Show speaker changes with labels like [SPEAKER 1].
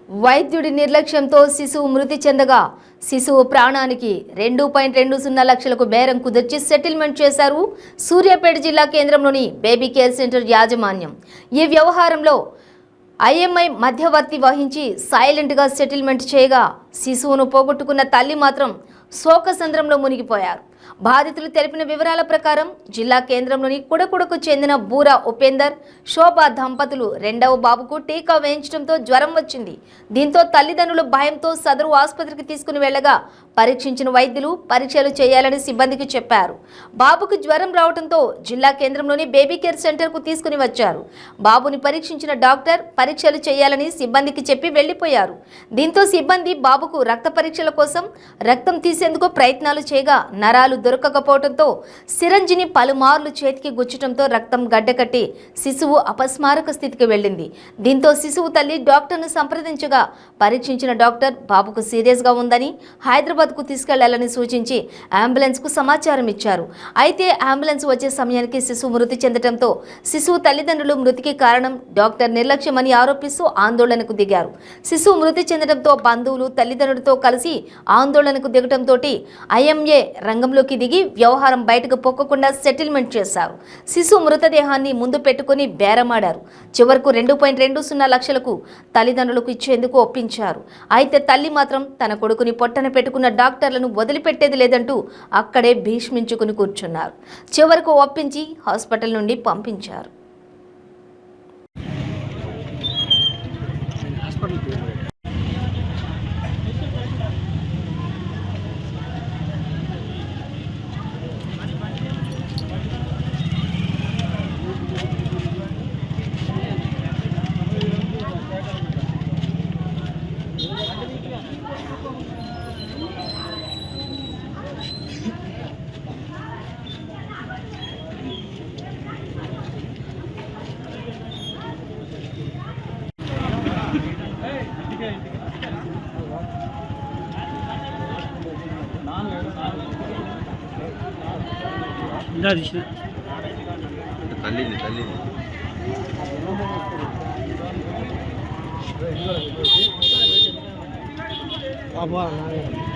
[SPEAKER 1] వైద్యుడి నిర్లక్ష్యంతో శిశువు మృతి చెందగా శిశువు ప్రాణానికి 2.20 లక్షలకు బేరం కుదిర్చి సెటిల్మెంట్ చేశారు సూర్యాపేట జిల్లా కేంద్రంలోని బేబీ కేర్ సెంటర్ యాజమాన్యం. ఈ వ్యవహారంలో ఐఎంఐ మధ్యవర్తి వహించి సైలెంట్గా సెటిల్మెంట్ చేయగా శిశువును పోగొట్టుకున్న తల్లి మాత్రం శోకసంద్రంలో మునిగిపోయారు. బాధితులు తెలిపిన వివరాల ప్రకారం జిల్లా కేంద్రంలోని కుడకుడకు చెందిన బూరా ఉపేందర్, శోభా దంపతులు రెండవ బాబుకు టీకా వేయించడంతో జ్వరం వచ్చింది. దీంతో తల్లిదండ్రులు భయంతో సదరు ఆసుపత్రికి తీసుకుని వెళ్లగా పరీక్షించిన వైద్యులు పరీక్షలు చేయాలని సిబ్బందికి చెప్పారు. బాబుకు జ్వరం రావడంతో జిల్లా కేంద్రంలోని బేబీ కేర్ సెంటర్కు తీసుకుని వచ్చారు. బాబుని పరీక్షించిన డాక్టర్ పరీక్షలు చేయాలని సిబ్బందికి చెప్పి వెళ్లిపోయారు. దీంతో సిబ్బంది బాబుకు రక్త పరీక్షల కోసం రక్తం తీసేందుకు ప్రయత్నాలు చేయగా నరాలు దొరకకపోవడంతో సిరంజిని పలుమార్లు చేతికి గుచ్చడంతో రక్తం గడ్డకట్టి శిశువు అపస్మారక స్థితికి వెళ్ళింది. దీంతో శిశువు తల్లి డాక్టర్ను సంప్రదించగా పరీక్షించిన డాక్టర్ బాబుకు సీరియస్గా ఉందని హైదరాబాద్కు తీసుకెళ్లాలని సూచించి అంబులెన్స్కు సమాచారం ఇచ్చారు. అయితే అంబులెన్స్ వచ్చే సమయానికి శిశువు మృతి చెందడంతో శిశువు తల్లిదండ్రులు మృతికి కారణం డాక్టర్ నిర్లక్ష్యమని ఆరోపిస్తూ ఆందోళనకు దిగారు. శిశువు మృతి చెందడంతో బంధువులు తల్లిదండ్రులతో కలిసి ఆందోళనకు దిగడంతో ఐఎంఏ రంగంలోకి దిగి వ్యవహారం బయటకు పొక్కకుండా సెటిల్మెంట్ చేశారు. శిశువు మృతదేహాన్ని ముందు పెట్టుకుని బేరమాడారు. చివరకు 2.20 లక్షలకు తల్లిదండ్రులకు ఇచ్చేందుకు ఒప్పించారు. అయితే తల్లి మాత్రం తన కొడుకుని పొట్టన పెట్టుకున్న డాక్టర్లను వదిలిపెట్టేది లేదంటూ అక్కడే భీష్మించుకుని కూర్చున్నారు. చివరకు ఒప్పించి హాస్పిటల్ నుండి పంపించారు.
[SPEAKER 2] తల్లిని